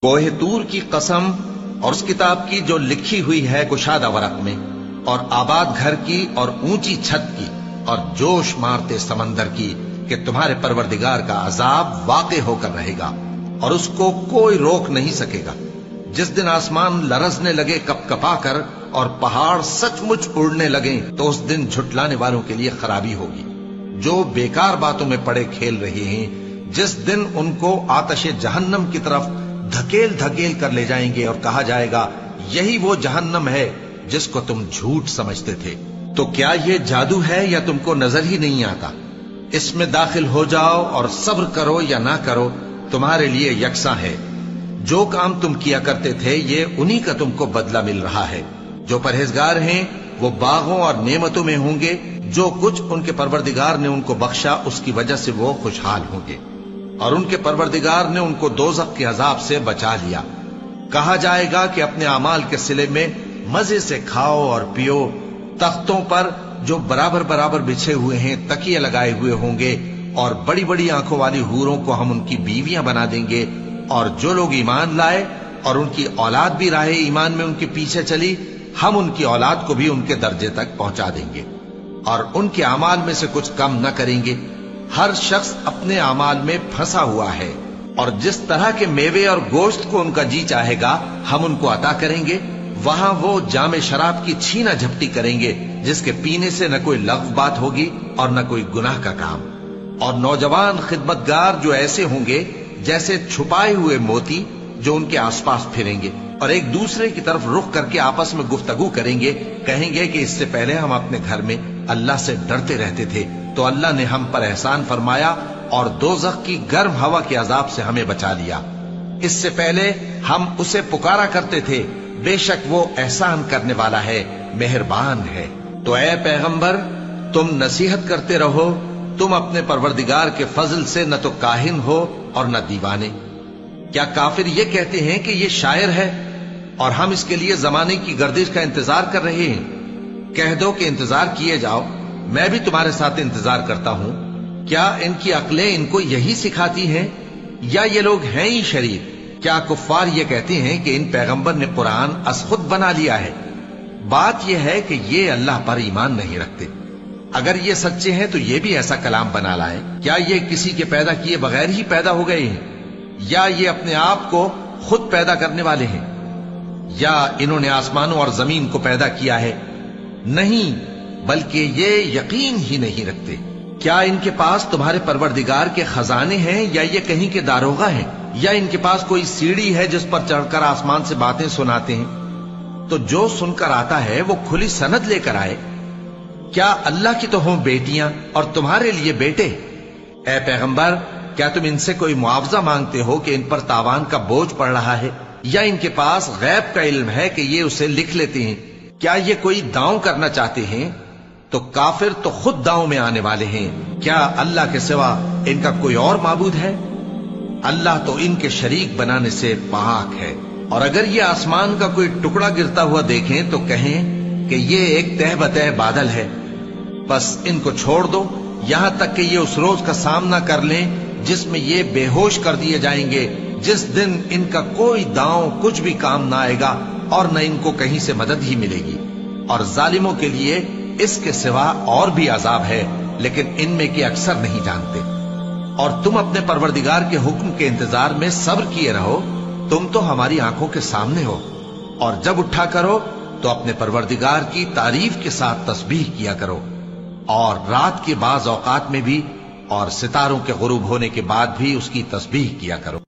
کوہ طور کی قسم اور اس کتاب کی جو لکھی ہوئی ہے کشادہ ورق میں، اور آباد گھر کی اور اونچی چھت کی، اور جوش مارتے سمندر کی، کہ تمہارے پروردگار کا عذاب واقع ہو کر رہے گا اور اس کو کوئی روک نہیں سکے گا۔ جس دن آسمان لرزنے لگے کپ کپا کر اور پہاڑ سچ مچ اڑنے لگیں تو اس دن جھٹلانے والوں کے لیے خرابی ہوگی، جو بیکار باتوں میں پڑے کھیل رہے ہیں۔ جس دن ان کو آتش جہنم کی طرف دھکیل دھکیل کر لے جائیں گے اور کہا جائے گا یہی وہ جہنم ہے جس کو تم جھوٹ سمجھتے تھے۔ تو کیا یہ جادو ہے یا تم کو نظر ہی نہیں آتا؟ اس میں داخل ہو جاؤ اور صبر کرو یا نہ کرو، تمہارے لیے یکساں ہے۔ جو کام تم کیا کرتے تھے یہ انہی کا تم کو بدلہ مل رہا ہے۔ جو پرہیزگار ہیں وہ باغوں اور نعمتوں میں ہوں گے، جو کچھ ان کے پروردگار نے ان کو بخشا اس کی وجہ سے وہ خوشحال ہوں گے، اور ان کے پروردگار نے ان کو دوزخ کے عذاب سے بچا لیا۔ کہا جائے گا کہ اپنے اعمال کے صلے میں مزے سے کھاؤ اور پیو، تختوں پر جو برابر برابر بچھے ہوئے ہیں تکیے لگائے ہوئے ہوں گے، اور بڑی بڑی آنکھوں والی حوروں کو ہم ان کی بیویاں بنا دیں گے۔ اور جو لوگ ایمان لائے اور ان کی اولاد بھی راہ ایمان میں ان کے پیچھے چلی، ہم ان کی اولاد کو بھی ان کے درجے تک پہنچا دیں گے، اور ان کے اعمال میں سے کچھ کم نہ کریں گے۔ ہر شخص اپنے اعمال میں پھنسا ہوا ہے، اور جس طرح کے میوے اور گوشت کو ان کا جی چاہے گا ہم ان کو عطا کریں گے۔ وہاں وہ جام شراب کی چھینا جھپٹی کریں گے، جس کے پینے سے نہ کوئی لغو بات ہوگی اور نہ کوئی گناہ کا کام۔ اور نوجوان خدمتگار جو ایسے ہوں گے جیسے چھپائے ہوئے موتی، جو ان کے آس پاس پھریں گے اور ایک دوسرے کی طرف رخ کر کے آپس میں گفتگو کریں گے، کہیں گے کہ اس سے پہلے ہم اپنے گھر میں اللہ سے ڈرتے رہتے تھے، تو اللہ نے ہم پر احسان فرمایا اور دوزخ کی گرم ہوا کے عذاب سے ہمیں بچا لیا۔ اس سے پہلے ہم اسے پکارا کرتے تھے، بے شک وہ احسان کرنے والا ہے، مہربان ہے۔ تو اے پیغمبر تم نصیحت کرتے رہو، تم اپنے پروردگار کے فضل سے نہ تو کاہن ہو اور نہ دیوانے۔ کیا کافر یہ کہتے ہیں کہ یہ شاعر ہے اور ہم اس کے لیے زمانے کی گردش کا انتظار کر رہے ہیں؟ کہہ دو کہ انتظار کیے جاؤ، میں بھی تمہارے ساتھ انتظار کرتا ہوں۔ کیا ان کی عقلیں ان کو یہی سکھاتی ہیں، یا یہ لوگ ہیں ہی شریر؟ کیا کفار یہ کہتے ہیں کہ ان پیغمبر نے قرآن از خود بنا لیا ہے؟ بات یہ ہے کہ یہ اللہ پر ایمان نہیں رکھتے۔ اگر یہ سچے ہیں تو یہ بھی ایسا کلام بنا لائیں۔ کیا یہ کسی کے پیدا کیے بغیر ہی پیدا ہو گئے ہیں، یا یہ اپنے آپ کو خود پیدا کرنے والے ہیں، یا انہوں نے آسمانوں اور زمین کو پیدا کیا ہے؟ نہیں، بلکہ یہ یقین ہی نہیں رکھتے۔ کیا ان کے پاس تمہارے پروردگار کے خزانے ہیں، یا یہ کہیں کے داروغہ ہیں، یا ان کے پاس کوئی سیڑھی ہے جس پر چڑھ کر آسمان سے باتیں سناتے ہیں؟ تو جو سن کر آتا ہے وہ کھلی سند لے کر آئے۔ کیا اللہ کی تو ہوں بیٹیاں اور تمہارے لیے بیٹے؟ اے پیغمبر کیا تم ان سے کوئی معاوضہ مانگتے ہو کہ ان پر تاوان کا بوجھ پڑ رہا ہے، یا ان کے پاس غیب کا علم ہے کہ یہ اسے لکھ لیتے ہیں؟ کیا یہ کوئی داؤں کرنا چاہتے ہیں؟ تو کافر تو خود داؤں میں آنے والے ہیں۔ کیا اللہ کے سوا ان کا کوئی اور معبود ہے؟ اللہ تو ان کے شریک بنانے سے پاک ہے۔ اور اگر یہ آسمان کا کوئی ٹکڑا گرتا ہوا دیکھیں تو کہیں کہ یہ ایک تہ بتہ بادل ہے، بس ان کو چھوڑ دو یہاں تک کہ یہ اس روز کا سامنا کر لیں جس میں یہ بے ہوش کر دیے جائیں گے، جس دن ان کا کوئی داؤں کچھ بھی کام نہ آئے گا اور نہ ان کو کہیں سے مدد ہی ملے گی۔ اور ظالموں کے لیے اس کے سوا اور بھی عذاب ہے، لیکن ان میں کے اکثر نہیں جانتے۔ اور تم اپنے پروردگار کے حکم کے انتظار میں صبر کیے رہو، تم تو ہماری آنکھوں کے سامنے ہو۔ اور جب اٹھا کرو تو اپنے پروردگار کی تعریف کے ساتھ تسبیح کیا کرو، اور رات کے بعض اوقات میں بھی، اور ستاروں کے غروب ہونے کے بعد بھی اس کی تسبیح کیا کرو۔